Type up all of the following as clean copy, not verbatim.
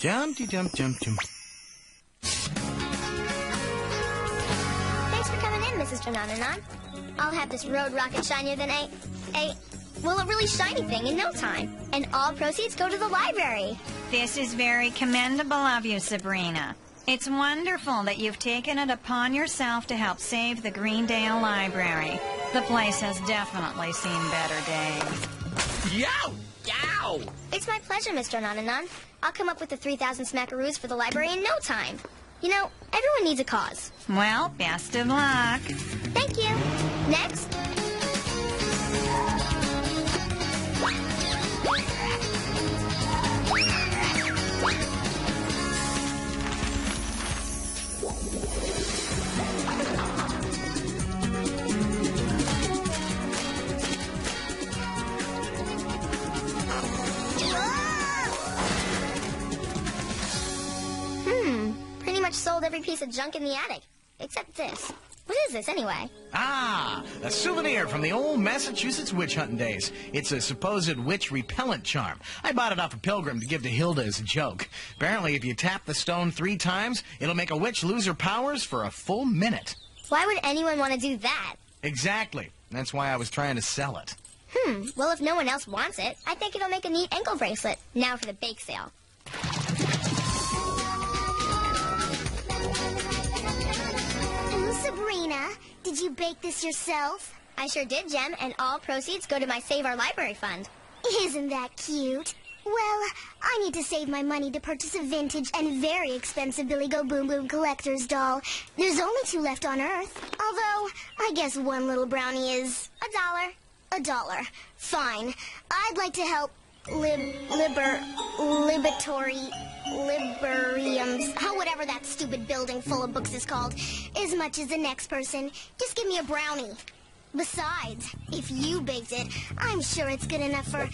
Jumpty jump jump jump. Thanks for coming in, Mrs. Phenomenon. I'll have this road rocket shinier than a really shiny thing in no time. And all proceeds go to the library. This is very commendable of you, Sabrina. It's wonderful that you've taken it upon yourself to help save the Greendale Library. The place has definitely seen better days. Yow! Yow! It's my pleasure, Mr. Nananon. I'll come up with the 3,000 smackaroos for the library in no time. You know, everyone needs a cause. Well, best of luck. Thank you. Next. Pretty much sold every piece of junk in the attic. Except this. What is this, anyway? Ah, a souvenir from the old Massachusetts witch hunting days. It's a supposed witch repellent charm. I bought it off a pilgrim to give to Hilda as a joke. Apparently, if you tap the stone 3 times, it'll make a witch lose her powers for a full minute. Why would anyone want to do that? Exactly. That's why I was trying to sell it. Well, if no one else wants it, I think it'll make a neat ankle bracelet. Now for the bake sale. Sabrina, did you bake this yourself? I sure did, Jem, and all proceeds go to my Save Our Library fund. Isn't that cute? Well, I need to save my money to purchase a vintage and very expensive Billy Go Boom Boom collector's doll. There's only 2 left on Earth. Although, I guess one little brownie is $1. $1. Fine. I'd like to help Librariums, whatever that stupid building full of books is called, as much as the next person. Just give me a brownie. Besides, if you baked it, I'm sure it's good enough for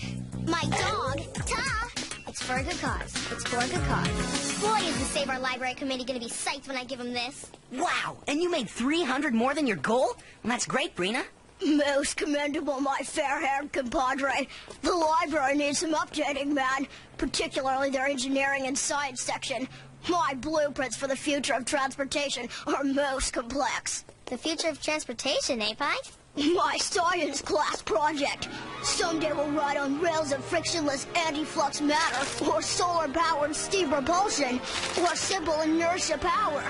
my dog, Ta. It's for a good cause. It's for a good cause. Boy, is the Save Our Library committee going to be psyched when I give them this. Wow, and you made 300 more than your goal? Well, that's great, Brina. Most commendable, my fair-haired compadre. The library needs some updating, man. Particularly their engineering and science section. My blueprints for the future of transportation are most complex. The future of transportation, eh, Pike? My science class project. Someday we'll ride on rails of frictionless anti-flux matter, or solar-powered steam propulsion, or simple inertia power.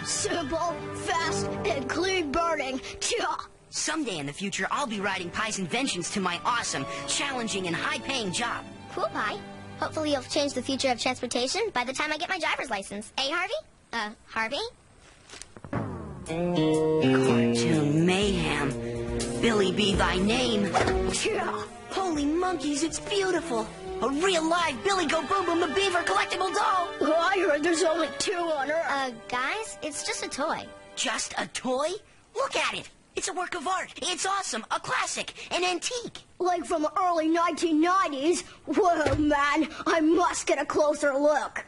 Simple, fast, and clean burning. Someday in the future, I'll be riding Pi's inventions to my awesome, challenging, and high-paying job. Cool, Pi. Hopefully you'll change the future of transportation by the time I get my driver's license. Eh, Harvey? Harvey? Cartoon mayhem. Billy be thy name. Holy monkeys, it's beautiful. A real live Billy Go Boom Boom the Beaver collectible doll. I heard there's only 2 on Earth. Guys, it's just a toy. Just a toy? Look at it. It's a work of art. It's awesome. A classic. An antique. Like from the early 1990s? Whoa, man. I must get a closer look.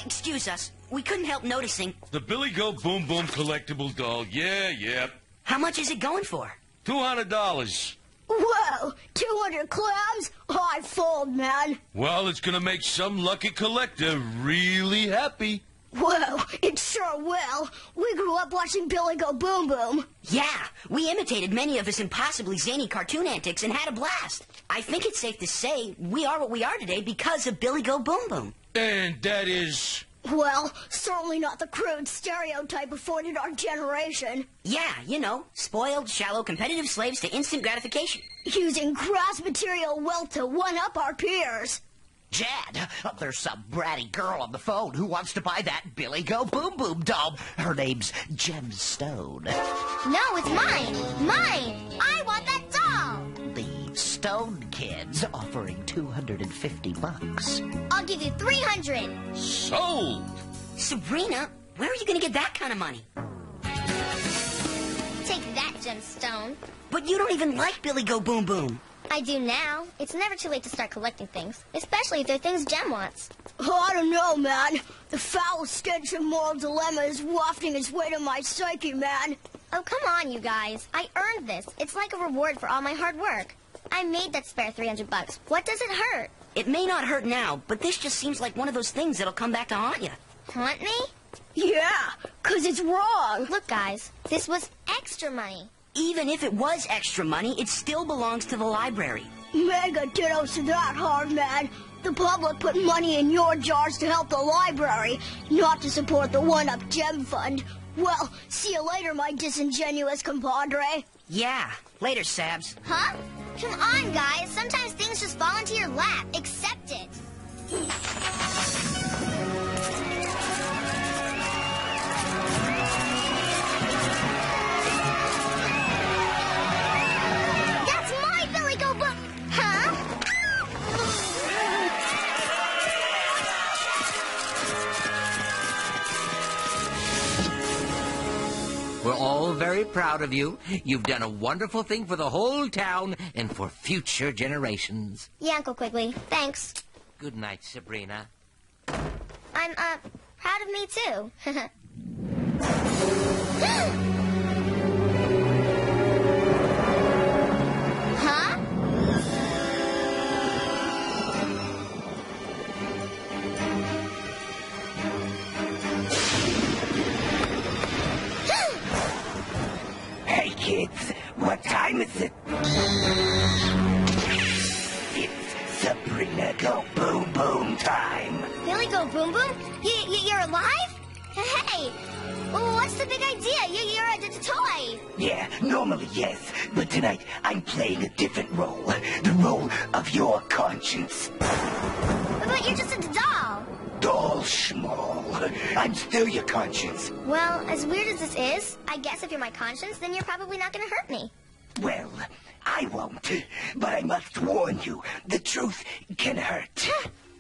Excuse us. We couldn't help noticing. The Billy Go Boom Boom collectible doll. Yeah. How much is it going for? $200. Whoa, 200 clams? I fold, man. Well, it's gonna make some lucky collector really happy. Whoa, it sure will. We grew up watching Billy Go Boom Boom. Yeah, we imitated many of his impossibly zany cartoon antics and had a blast. I think it's safe to say we are what we are today because of Billy Go Boom Boom. And that is... Well, certainly not the crude stereotype afforded our generation. Yeah, you know, spoiled, shallow, competitive slaves to instant gratification. Using crass material wealth to one-up our peers. Jad, there's some bratty girl on the phone who wants to buy that Billy Go Boom Boom doll. Her name's Gemstone. No, it's mine. Mine. I want that doll. The Stone Kid's offering $250. I'll give you 300. Sold! Sabrina, where are you going to get that kind of money? Take that, Gemstone. But you don't even like Billy Go Boom Boom. I do now. It's never too late to start collecting things, especially if they're things Jem wants. Oh, I don't know, man. The foul stench of moral dilemma is wafting its way to my psyche, man. Oh, come on, you guys. I earned this. It's like a reward for all my hard work. I made that spare $300. What does it hurt? It may not hurt now, but this just seems like one of those things that'll come back to haunt you. Haunt me? Yeah, 'cause it's wrong. Look, guys, this was extra money. Even if it was extra money, it still belongs to the library. Mega dittos to that, hard man. The public put money in your jars to help the library, not to support the One-Up Gem Fund. Well, see you later, my disingenuous compadre. Yeah, later, Sabs. Huh? Come on, guys. Sometimes things just fall into your lap. Accept it. That's my Billy Go Boom. Huh? We're all very proud of you. You've done a wonderful thing for the whole town and for future generations. Yeah, Uncle Quigley. Thanks. Good night, Sabrina. I'm, proud of me, too. Huh? Hey, kids, what time is it? It's Sabrina Go Boom Boom time. Billy Go Boom Boom? You're alive? Hey, well, what's the big idea? You're a toy. Yeah, normally yes, but tonight I'm playing a different role. The role of your conscience. But you're just a doll. Doll schmall. I'm still your conscience. Well, as weird as this is, I guess if you're my conscience, then you're probably not going to hurt me. Well, I won't, but I must warn you, the truth can hurt.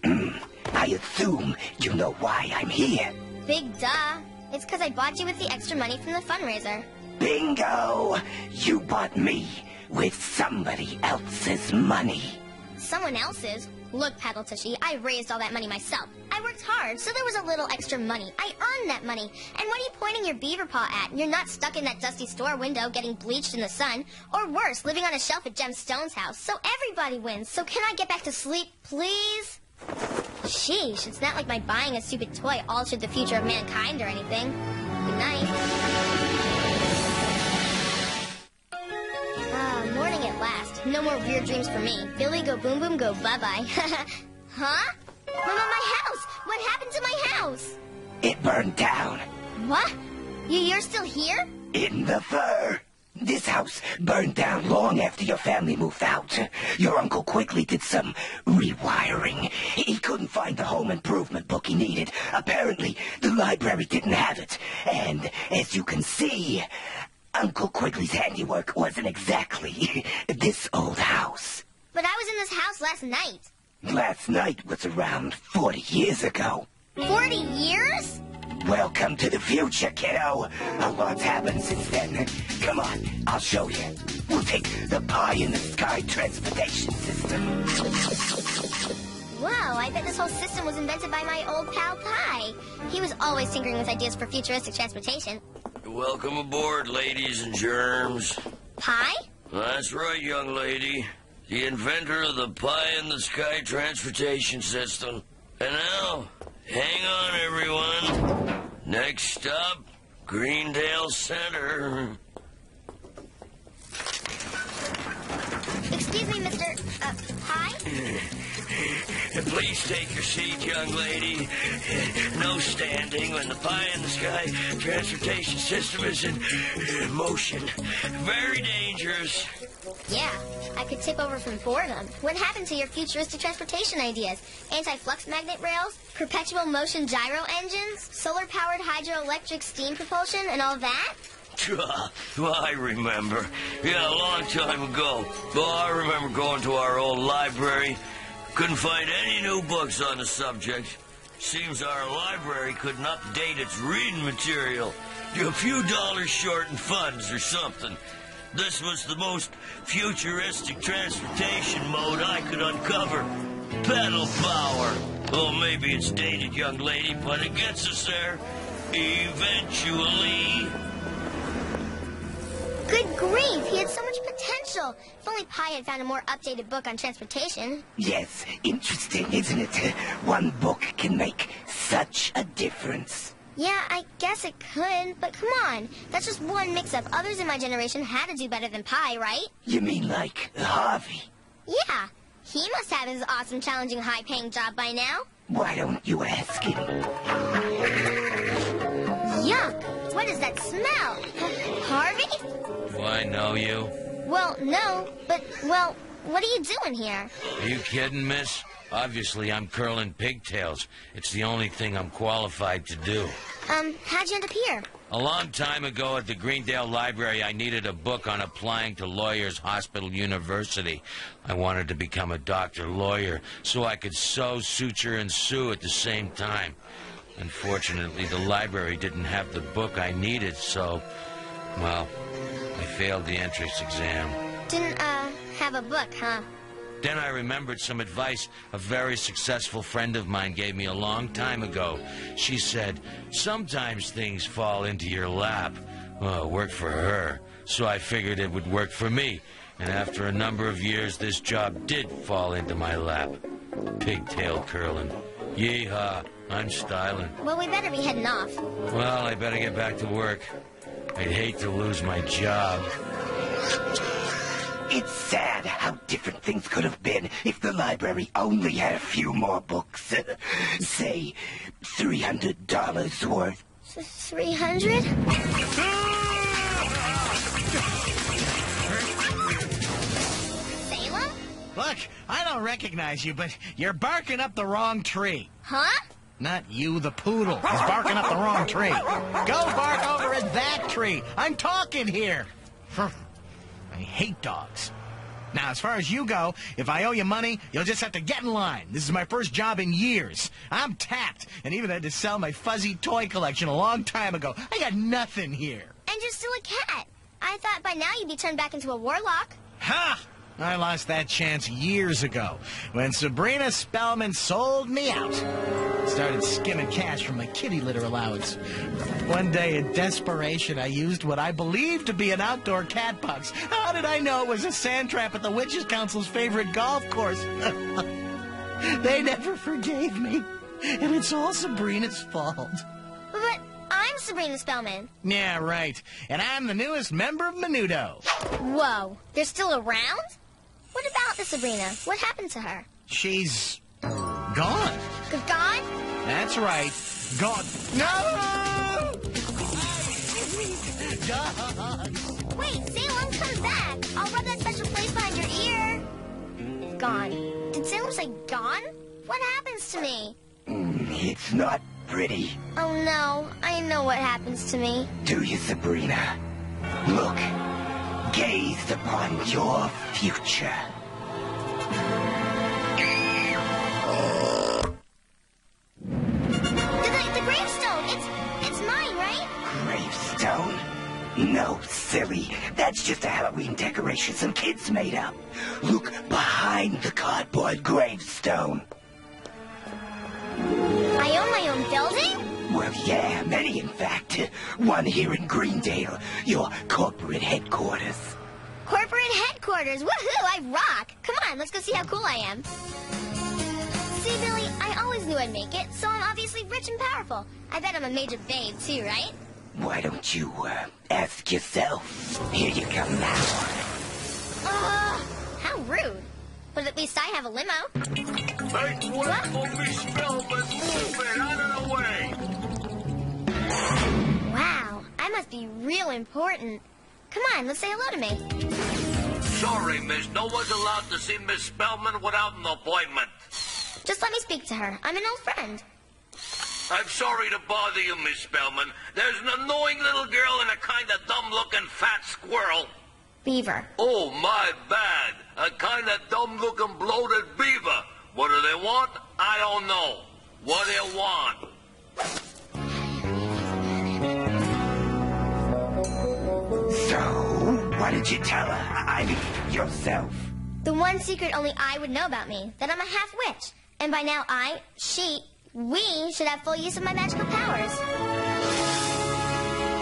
I assume you know why I'm here. Big duh. It's because I bought you with the extra money from the fundraiser. Bingo! You bought me with somebody else's money. Someone else's? Look, Paddle Tushy, I raised all that money myself. I worked hard, so there was a little extra money. I earned that money. And what are you pointing your beaver paw at? You're not stuck in that dusty store window getting bleached in the sun. Or worse, living on a shelf at Jem Stone's house. So everybody wins. So can I get back to sleep, please? Sheesh, it's not like my buying a stupid toy altered the future of mankind or anything. Good night. Morning at last. No more weird dreams for me. Billy Go Boom Boom go bye-bye. Huh? My house! What happened to my house? It burned down. What? You're still here? In the fur. This house burned down long after your family moved out. Your uncle quickly did some rewiring. He couldn't find the home improvement book he needed. Apparently, the library didn't have it. And as you can see, Uncle Quigley's handiwork wasn't exactly this old house. But I was in this house last night. Last night was around 40 years ago. 40 years? Welcome to the future, kiddo. A lot's happened since then. Come on, I'll show you. We'll take the pie-in-the-sky transportation system. Wow, I bet this whole system was invented by my old pal Pie. He was always tinkering with ideas for futuristic transportation. Welcome aboard, ladies and germs. Pie? That's right, young lady. The inventor of the pie-in-the-sky transportation system. And now, hang on, everyone. Next stop, Greendale Center. Excuse me, Mr. Pie? Please take your seat, young lady. No standing when the pie-in-the-sky transportation system is in motion. Very dangerous. Yeah, I could tip over from boredom. What happened to your futuristic transportation ideas? Anti-flux magnet rails? Perpetual motion gyro engines? Solar-powered hydroelectric steam propulsion and all that? Well, I remember. Yeah, a long time ago. Well, I remember going to our old library. Couldn't find any new books on the subject. Seems our library couldn't update its reading material. A few dollars short in funds or something. This was the most futuristic transportation mode I could uncover. Pedal power. Oh, maybe it's dated, young lady, but it gets us there. Eventually. Good grief, he had so much potential. Still, if only Pi had found a more updated book on transportation. Yes, interesting, isn't it? One book can make such a difference. Yeah, I guess it could, but come on. That's just one mix-up. Others in my generation had to do better than Pi, right? You mean like Harvey? Yeah. He must have his awesome, challenging, high-paying job by now. Why don't you ask him? Yuck! What is that smell? Harvey? Do I know you? Well, no, but, well, what are you doing here? Are you kidding, miss? Obviously, I'm curling pigtails. It's the only thing I'm qualified to do. How'd you end up here? A long time ago at the Greendale Library, I needed a book on applying to Lawyers Hospital University. I wanted to become a doctor-lawyer so I could sew, suture, and sue at the same time. Unfortunately, the library didn't have the book I needed, so, well, I failed the entrance exam. Didn't, have a book, huh? Then I remembered some advice a very successful friend of mine gave me a long time ago. She said, sometimes things fall into your lap. Well, it worked for her, so I figured it would work for me. And after a number of years, this job did fall into my lap. Pigtail curling. Yeehaw, I'm styling. Well, we better be heading off. Well, I better get back to work. I'd hate to lose my job. It's sad how different things could have been if the library only had a few more books. Say, $300 worth. 300? Salem? Look, I don't recognize you, but you're barking up the wrong tree. Huh? Not you, the poodle. He's barking up the wrong tree. Go bark over at that tree. I'm talking here. I hate dogs. Now, as far as you go, if I owe you money, you'll just have to get in line. This is my first job in years. I'm tapped, and even had to sell my fuzzy toy collection a long time ago. I got nothing here. And you're still a cat. I thought by now you'd be turned back into a warlock. Ha! I lost that chance years ago when Sabrina Spellman sold me out. Started skimming cash from my kitty litter allowance. One day, in desperation, I used what I believed to be an outdoor cat box. How did I know it was a sand trap at the Witches' Council's favorite golf course? They never forgave me, and it's all Sabrina's fault. But I'm Sabrina Spellman. Yeah, right. And I'm the newest member of Menudo. Whoa, they're still around? What about the Sabrina? What happened to her? She's gone. Gone? That's right. Gone. No! Dogs! Wait, Salem, come back. I'll rub that special place behind your ear. Gone. Did Salem say gone? What happens to me? It's not pretty. Oh, no. I know what happens to me. Do you, Sabrina? Look. Gaze upon your future. The gravestone. It's mine, right? Gravestone? No, silly. That's just a Halloween decoration some kids made up. Look behind the cardboard gravestone. I own my own building? Well, yeah, many in fact. One here in Greendale, your corporate headquarters. Corporate headquarters. Woohoo, I rock. Come on, let's go see how cool I am. See, Billy, I always knew I'd make it, so I'm obviously rich and powerful. I bet I'm a major babe, too, right? Why don't you, ask yourself? Here you come now. How rude. But at least I have a limo. Make way for Miss Spellman. Move it out of the way. Wow, I must be real important. Come on, let's say hello to me. Sorry, miss. No one's allowed to see Miss Spellman without an appointment. Just let me speak to her. I'm an old friend. I'm sorry to bother you, Miss Spellman. There's an annoying little girl and a kind of dumb-looking fat squirrel. Beaver. Oh, my bad. A kind of dumb-looking bloated beaver. What do they want? I don't know. What do you want? So, what did you tell her? I mean, yourself. The one secret only I would know about me, that I'm a half-witch. And by now we should have full use of my magical powers.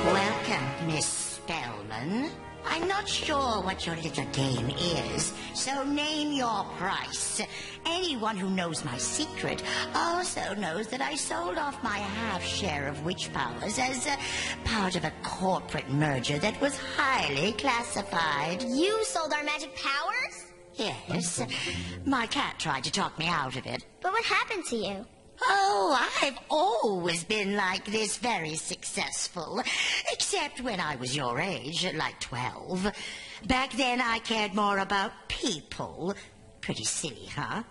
Welcome, Miss Spellman. I'm not sure what your little game is, so name your price. Anyone who knows my secret also knows that I sold off my half-share of witch powers as part of a corporate merger that was highly classified. You sold our magic powers? Yes. My cat tried to talk me out of it. But what happened to you? Oh, I've always been like this, very successful. Except when I was your age, like 12. Back then I cared more about people. Pretty silly, huh?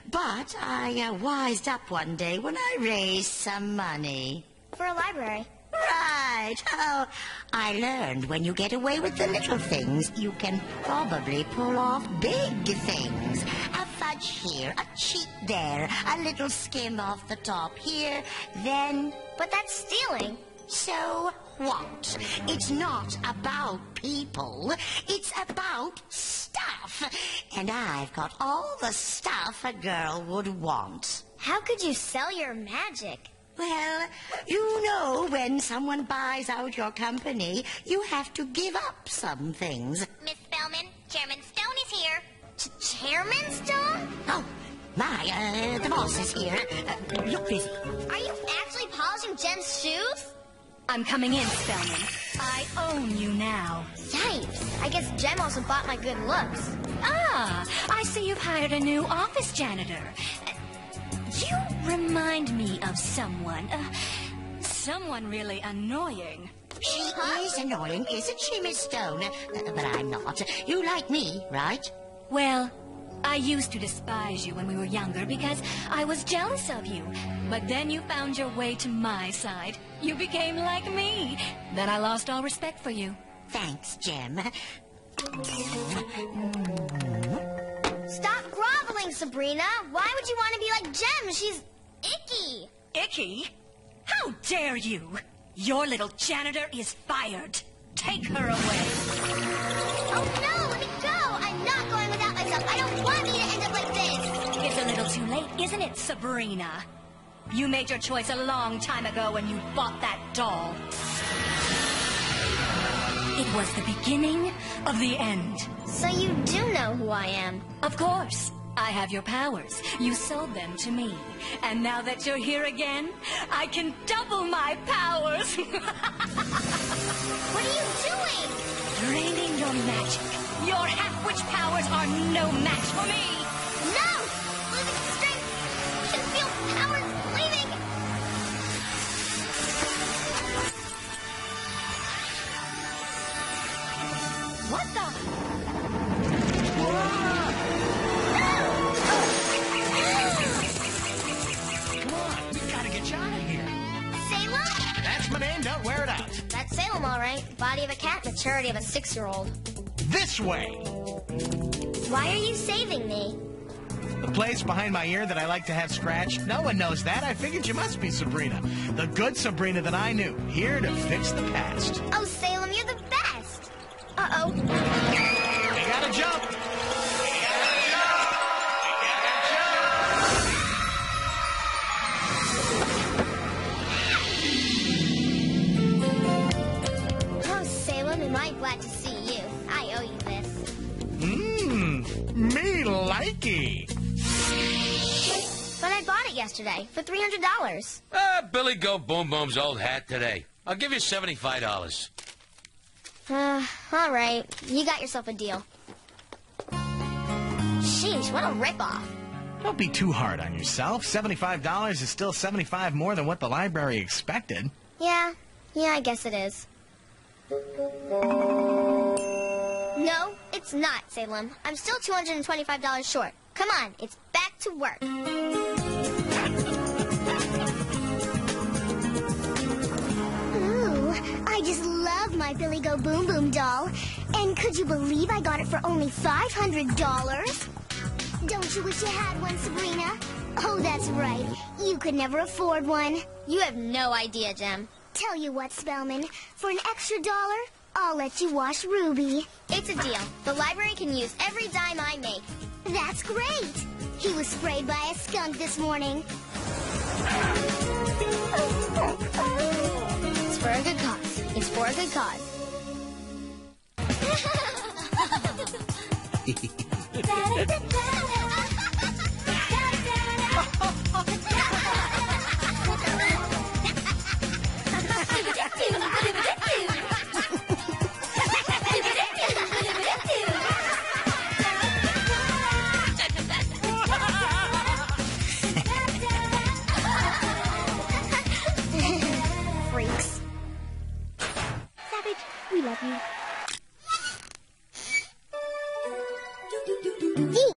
But I wised up one day when I raised some money. For a library. Right. Oh, I learned when you get away with the little things, you can probably pull off big things. A fudge here, a cheat there, a little skim off the top here, then... But that's stealing. So what? It's not about people. It's about stuff. And I've got all the stuff a girl would want. How could you sell your magic? Well, you know, when someone buys out your company, you have to give up some things. Miss Spellman, Chairman Stone is here. Chairman Stone? Oh, my, the boss is here. Look busy. Are you actually polishing Jem's shoes? I'm coming in, Spellman. I own you now. Yikes. I guess Jem also bought my good looks. Ah, I see you've hired a new office janitor. You remind me of someone. Someone really annoying. She is annoying, isn't she, Miss Stone? But I'm not. You like me, right? Well, I used to despise you when we were younger because I was jealous of you. But then you found your way to my side. You became like me. Then I lost all respect for you. Thanks, Jem. Stop groveling, Sabrina. Why would you want to be like Jem? She's icky. Icky? How dare you? Your little janitor is fired. Take her away. Oh, no, let me go. I'm not going without myself. I don't want me to end up like this. It's a little too late, isn't it, Sabrina? You made your choice a long time ago when you bought that doll. It was the beginning of the end. So you do know who I am? Of course. I have your powers. You sold them to me. And now that you're here again, I can double my powers. What are you doing? Draining your magic. Your half-witch powers are no match for me. No! Losing strength. I can feel powers leaving. What the? Come on, we gotta get you out of here. Salem? That's my name, don't wear it out. That's Salem, all right. Body of a cat, maturity of a 6-year-old. This way! Why are you saving me? The place behind my ear that I like to have scratched? No one knows that. I figured you must be Sabrina. The good Sabrina that I knew. Here to fix the past. Oh, Salem, you're the best. Uh-oh. We gotta jump! We gotta jump! We gotta jump! Oh, Salem, am I glad to see you. I owe you this. Me likey. But I bought it yesterday for $300. Billy Go Boom Boom's old hat today. I'll give you $75. All right. You got yourself a deal. Sheesh, what a ripoff. Don't be too hard on yourself. $75 is still $75 more than what the library expected. Yeah, I guess it is. No, it's not, Salem. I'm still $225 short. Come on, it's back to work. Ooh, I just love my Billy Go Boom Boom doll. And could you believe I got it for only $500? Don't you wish you had one, Sabrina? Oh, that's right. You could never afford one. You have no idea, Jem. Tell you what, Spellman, for an extra $1, I'll let you wash Ruby. It's a deal. The library can use every dime I make. That's great. He was sprayed by a skunk this morning. It's for a good cause. It's for a good cause. Freaks. Savage, we love you.